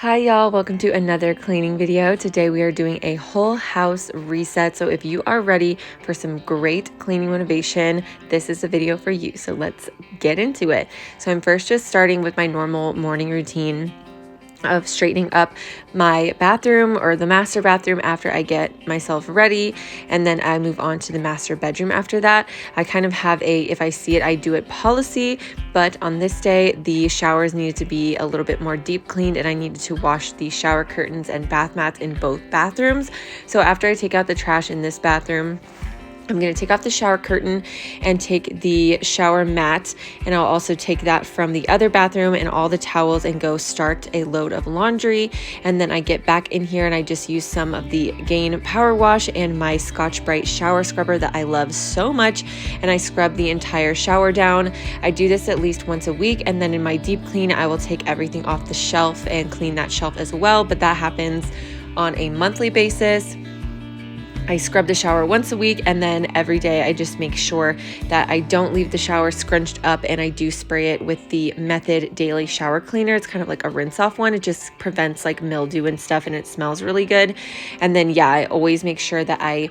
Hi y'all, welcome to another cleaning video. Today we are doing a whole house reset. So if you are ready for some great cleaning motivation, this is a video for you. So let's get into it. So I'm first just starting with my normal morning routine of straightening up my bathroom or the master bathroom after I get myself ready, and then I move on to the master bedroom after that. I kind of have a if I see it I do it policy, but on this day the showers needed to be a little bit more deep cleaned and I needed to wash the shower curtains and bath mats in both bathrooms. So after I take out the trash in this bathroom, I'm going to take off the shower curtain and take the shower mat, and I'll also take that from the other bathroom and all the towels and go start a load of laundry. And then I get back in here and I just use some of the Gain Power Wash and my Scotch-Brite shower scrubber that I love so much, and I scrub the entire shower down. I do this at least once a week, and then in my deep clean I will take everything off the shelf and clean that shelf as well, but that happens on a monthly basis. I scrub the shower once a week, and then every day I just make sure that I don't leave the shower scrunched up, and I do spray it with the Method Daily Shower Cleaner. It's kind of like a rinse off one. It just prevents like mildew and stuff, and it smells really good. And then yeah, I always make sure that I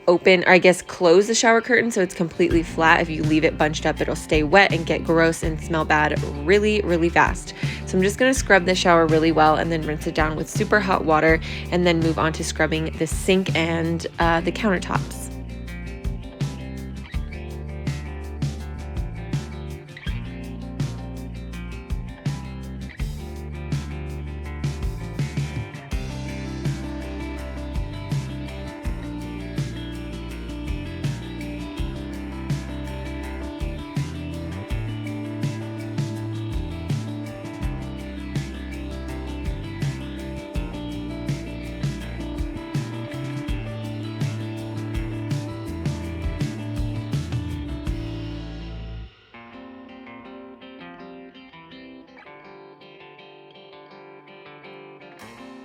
open, or I guess close the shower curtain so it's completely flat. If you leave it bunched up, it'll stay wet and get gross and smell bad really fast. So I'm just going to scrub the shower really well and then rinse it down with super hot water, and then move on to scrubbing the sink and the countertops.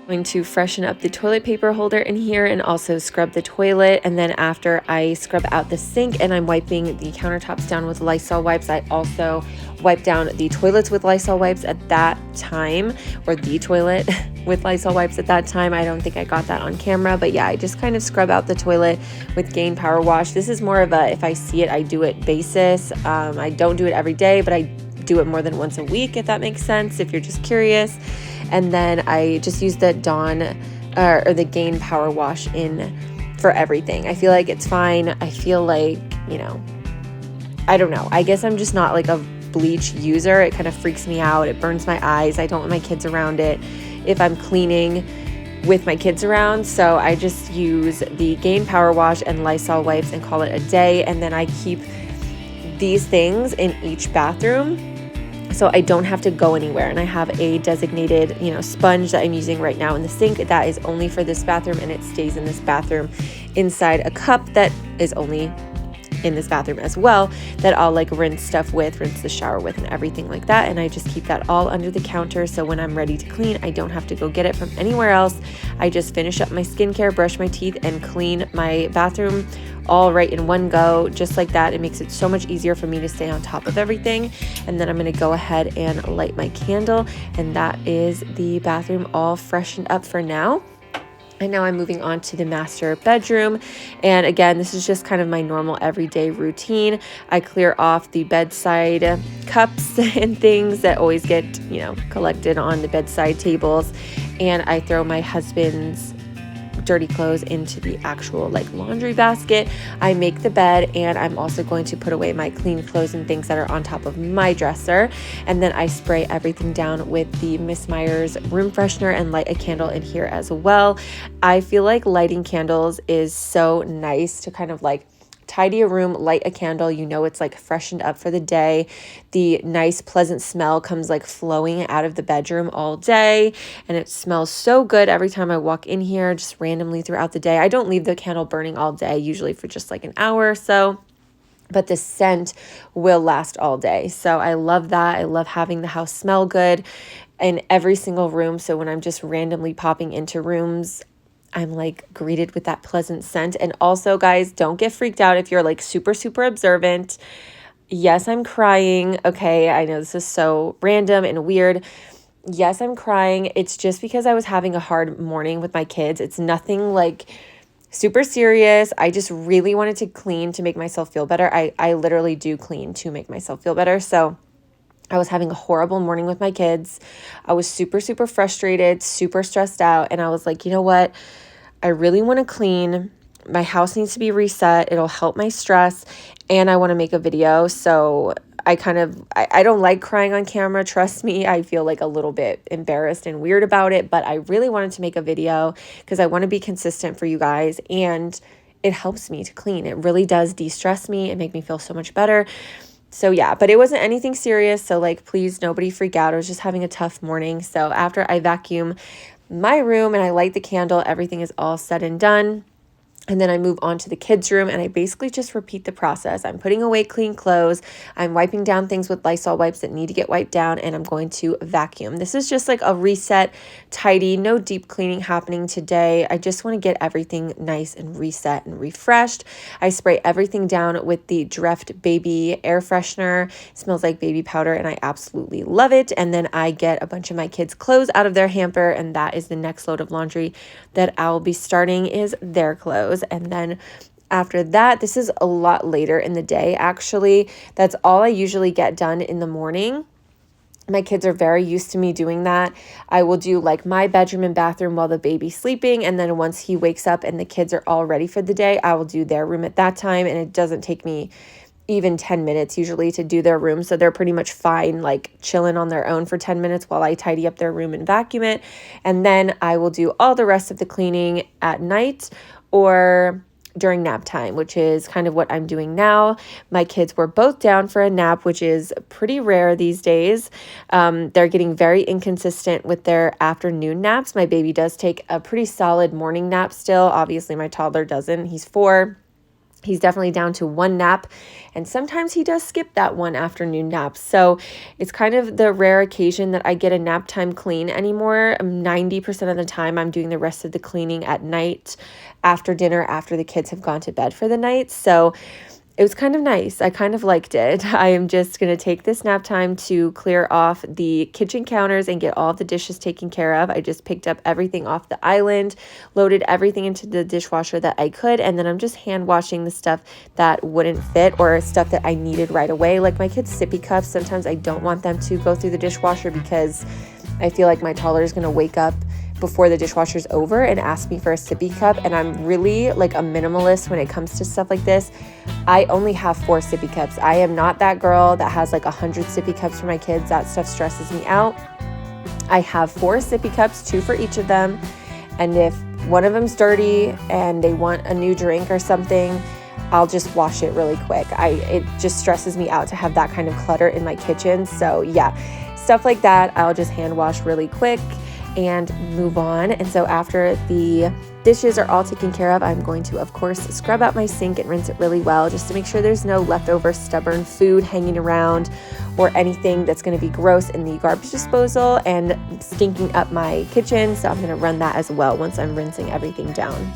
Going to freshen up the toilet paper holder in here and also scrub the toilet. And then after I scrub out the sink and I'm wiping the countertops down with Lysol wipes, I also wipe down the toilets with Lysol wipes at that time, or the toilet with Lysol wipes at that time. I don't think I got that on camera, but yeah, I just kind of scrub out the toilet with Gain Power Wash. This is more of a if I see it I do it basis. I don't do it every day, but I do it more than once a week, if that makes sense, if you're just curious. And then I just use the Dawn or the Gain Power Wash in for everything. I feel like it's fine. I feel like, I don't know. I guess I'm just not like a bleach user. It kind of freaks me out. It burns my eyes. I don't want my kids around it if I'm cleaning with my kids around. So I just use the Gain Power Wash and Lysol wipes and call it a day. And then I keep these things in each bathroom, so I don't have to go anywhere. And I have a designated, sponge that I'm using right now in the sink that is only for this bathroom, and it stays in this bathroom inside a cup that is only in this bathroom as well, that I'll like rinse stuff with, rinse the shower with, and everything like that. And I just keep that all under the counter, so when I'm ready to clean, I don't have to go get it from anywhere else. I just finish up my skincare, brush my teeth, and clean my bathroom all right in one go, just like that. It makes it so much easier for me to stay on top of everything. And then I'm going to go ahead and light my candle, and that is the bathroom all freshened up for now. And now I'm moving on to the master bedroom. And again, this is just kind of my normal everyday routine. I clear off the bedside cups and things that always get, collected on the bedside tables. And I throw my husband's dirty clothes into the actual laundry basket. I make the bed, and I'm also going to put away my clean clothes and things that are on top of my dresser. And then I spray everything down with the Miss Meyer's room freshener and light a candle in here as well. I feel like lighting candles is so nice to kind of tidy a room, light a candle, it's freshened up for the day. The nice pleasant smell comes flowing out of the bedroom all day, and it smells so good every time I walk in here, just randomly throughout the day. I don't leave the candle burning all day, usually for just an hour or so, but the scent will last all day. So I love that. I love having the house smell good in every single room. So when I'm just randomly popping into rooms, I'm greeted with that pleasant scent. And also, guys, don't get freaked out if you're super observant. Yes, I'm crying. Okay, I know this is so random and weird, Yes, I'm crying. It's just because I was having a hard morning with my kids. It's nothing like super serious. I just really wanted to clean to make myself feel better. I literally do clean to make myself feel better. So I was having a horrible morning with my kids. I was super, super frustrated, super stressed out. And I was like, you know what? I really want to clean. My house needs to be reset. It'll help my stress. And I want to make a video. So I don't like crying on camera. Trust me. I feel like a little bit embarrassed and weird about it. But I really wanted to make a video because I want to be consistent for you guys. And it helps me to clean. It really does de-stress me and make me feel so much better. So yeah, but it wasn't anything serious. So like, please, nobody freak out. I was just having a tough morning. So after I vacuum my room and I light the candle, everything is all said and done. And then I move on to the kids' room and I basically just repeat the process. I'm putting away clean clothes. I'm wiping down things with Lysol wipes that need to get wiped down, and I'm going to vacuum. This is just like a reset, tidy, no deep cleaning happening today. I just want to get everything nice and reset and refreshed. I spray everything down with the Dreft Baby air freshener. It smells like baby powder and I absolutely love it. And then I get a bunch of my kids' clothes out of their hamper, and that is the next load of laundry that I'll be starting is their clothes. And then after that, this is a lot later in the day, actually. That's all I usually get done in the morning. My kids are very used to me doing that. I will do like my bedroom and bathroom while the baby's sleeping. And then once he wakes up and the kids are all ready for the day, I will do their room at that time. And it doesn't take me even 10 minutes usually to do their room. So they're pretty much fine, like chilling on their own for 10 minutes while I tidy up their room and vacuum it. And then I will do all the rest of the cleaning at night or during nap time, which is kind of what I'm doing now. My kids were both down for a nap, which is pretty rare these days. They're getting very inconsistent with their afternoon naps. My baby does take a pretty solid morning nap still. Obviously, my toddler doesn't. He's 4. He's definitely down to one nap, and sometimes he does skip that one afternoon nap. So it's kind of the rare occasion that I get a nap time clean anymore. 90% of the time, I'm doing the rest of the cleaning at night after dinner, after the kids have gone to bed for the night. So it was kind of nice. I kind of liked it. I am just going to take this nap time to clear off the kitchen counters and get all the dishes taken care of. I just picked up everything off the island, loaded everything into the dishwasher that I could, and then I'm just hand washing the stuff that wouldn't fit or stuff that I needed right away. Like my kids' sippy cups, sometimes I don't want them to go through the dishwasher because I feel like my toddler is going to wake up before the dishwasher's over and ask me for a sippy cup. And I'm really like a minimalist when it comes to stuff like this. I only have 4 sippy cups. I am not that girl that has like 100 sippy cups for my kids. That stuff stresses me out. I have 4 sippy cups, 2 for each of them. And if one of them's dirty and they want a new drink or something, I'll just wash it really quick. It just stresses me out to have that kind of clutter in my kitchen. So yeah, stuff like that, I'll just hand wash really quick and move on. And so after the dishes are all taken care of, I'm going to, of course, scrub out my sink and rinse it really well just to make sure there's no leftover stubborn food hanging around or anything that's going to be gross in the garbage disposal and stinking up my kitchen. So I'm going to run that as well once I'm rinsing everything down.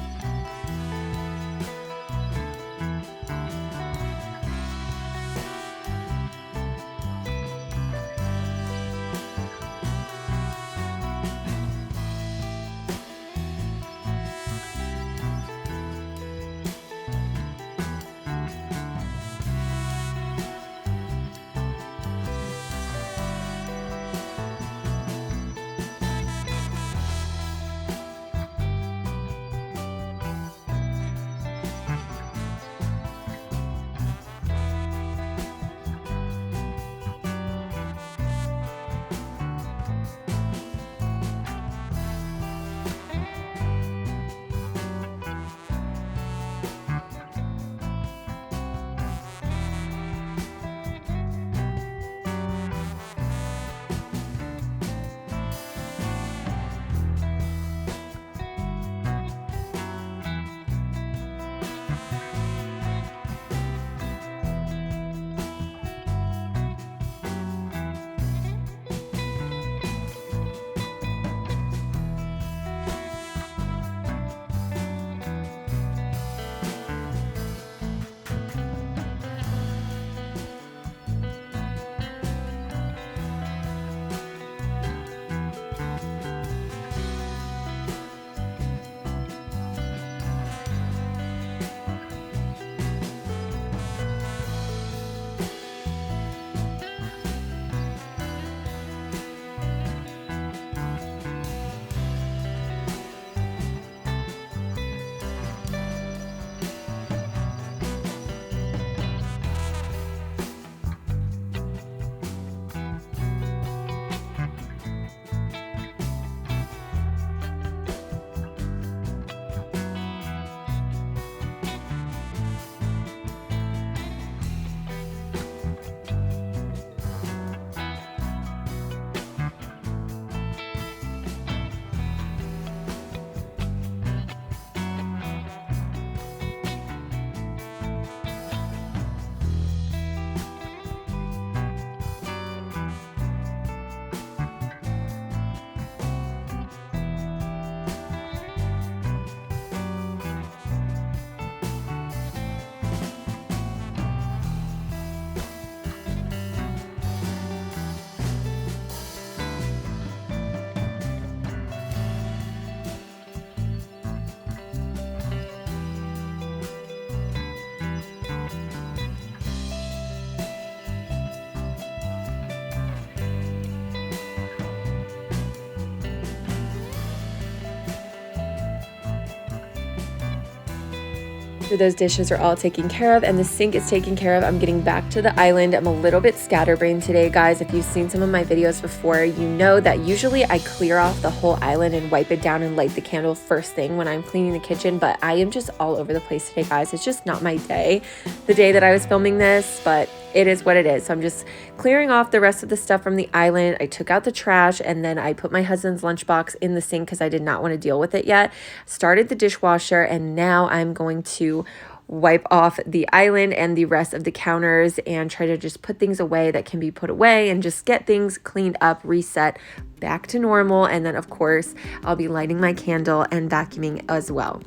After those dishes are all taken care of and the sink is taken care of, I'm getting back to the island. I'm a little bit scatterbrained today, guys. If you've seen some of my videos before, you know that usually I clear off the whole island and wipe it down and light the candle first thing when I'm cleaning the kitchen, but I am just all over the place today, guys. It's just not my day, the day that I was filming this, but it is what it is. So I'm just clearing off the rest of the stuff from the island. I took out the trash and then I put my husband's lunchbox in the sink because I did not want to deal with it yet. Started the dishwasher, and now I'm going to wipe off the island and the rest of the counters and try to just put things away that can be put away and just get things cleaned up, reset back to normal. And then of course, I'll be lighting my candle and vacuuming as well.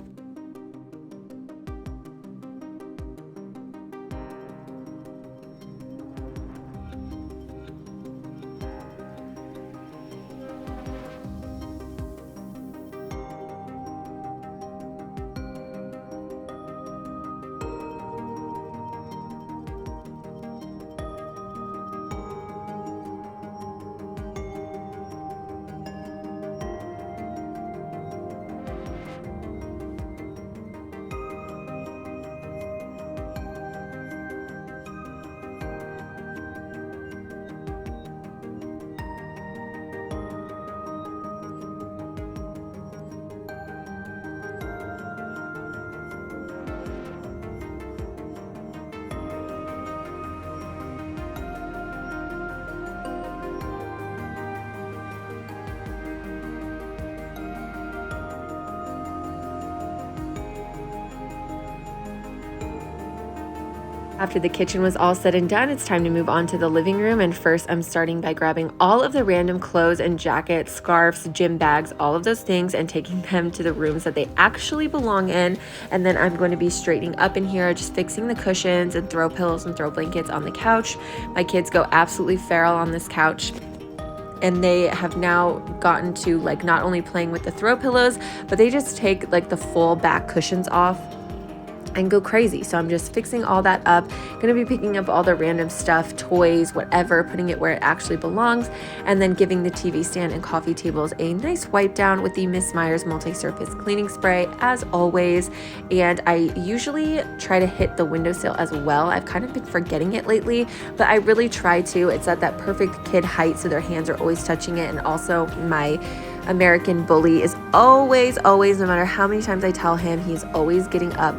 After the kitchen was all said and done, it's time to move on to the living room. And first, I'm starting by grabbing all of the random clothes and jackets, scarves, gym bags, all of those things, and taking them to the rooms that they actually belong in. And then I'm going to be straightening up in here, just fixing the cushions and throw pillows and throw blankets on the couch. My kids go absolutely feral on this couch, and they have now gotten to like not only playing with the throw pillows, but they just take like the full back cushions off and go crazy. So I'm just fixing all that up. Gonna be picking up all the random stuff, toys, whatever, putting it where it actually belongs, and then giving the TV stand and coffee tables a nice wipe down with the Miss Meyer's multi-surface cleaning spray as always. And I usually try to hit the windowsill as well. I've kind of been forgetting it lately, but I really try to. It's at that perfect kid height, so their hands are always touching it. And also my American bully is always, no matter how many times I tell him, he's always getting up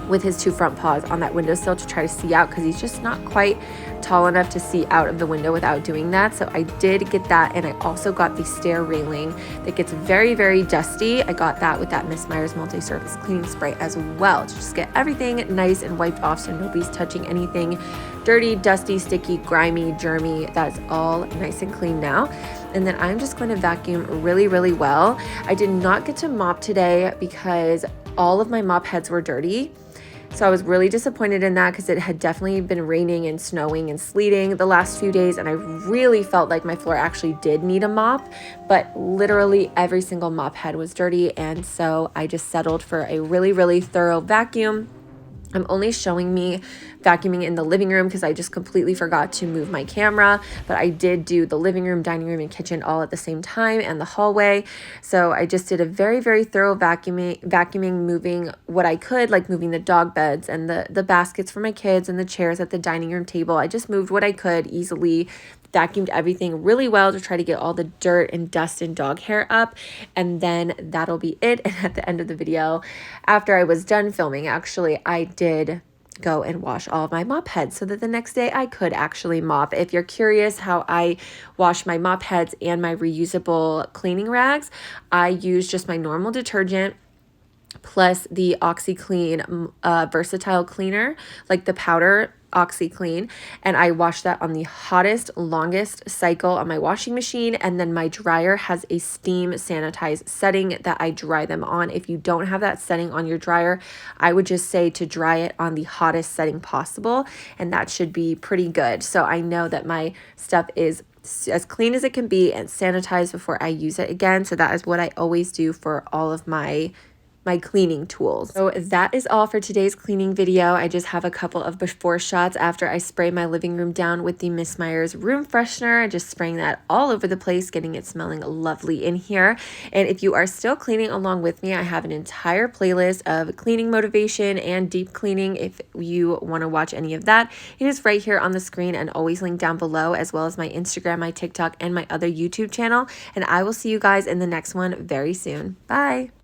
with his two front paws on that windowsill to try to see out, because he's just not quite tall enough to see out of the window without doing that. So I did get that, and I also got the stair railing that gets very, very dusty. I got that with that Miss Meyer's multi-surface cleaning spray as well, to just get everything nice and wiped off so nobody's touching anything dirty, dusty, sticky, grimy, germy. That's all nice and clean now. And then I'm just going to vacuum really, really well. I did not get to mop today because all of my mop heads were dirty. So I was really disappointed in that, because it had definitely been raining and snowing and sleeting the last few days, and I really felt like my floor actually did need a mop, but literally every single mop head was dirty, and so I just settled for a really, really thorough vacuum. I'm only showing me vacuuming in the living room because I just completely forgot to move my camera, but I did do the living room, dining room, and kitchen all at the same time, and the hallway. So I just did a very, very thorough vacuuming, moving what I could, like moving the dog beds and the baskets for my kids and the chairs at the dining room table. I just moved what I could easily, vacuumed everything really well to try to get all the dirt and dust and dog hair up, and then that'll be it. And at the end of the video, after I was done filming, actually, I did go and wash all of my mop heads so that the next day I could actually mop. If you're curious how I wash my mop heads and my reusable cleaning rags, I use just my normal detergent plus the OxiClean versatile cleaner, like the powder OxiClean, and I wash that on the hottest, longest cycle on my washing machine, and then my dryer has a steam sanitized setting that I dry them on. If you don't have that setting on your dryer, I would just say to dry it on the hottest setting possible, and that should be pretty good. So I know that my stuff is as clean as it can be and sanitized before I use it again. So that is what I always do for all of my my cleaning tools. So that is all for today's cleaning video. I just have a couple of before shots after I spray my living room down with the Miss Meyer's room freshener, just spraying that all over the place, getting it smelling lovely in here. And if you are still cleaning along with me, I have an entire playlist of cleaning motivation and deep cleaning. If you want to watch any of that, it is right here on the screen and always linked down below, as well as my Instagram, my TikTok, and my other YouTube channel. And I will see you guys in the next one very soon. Bye.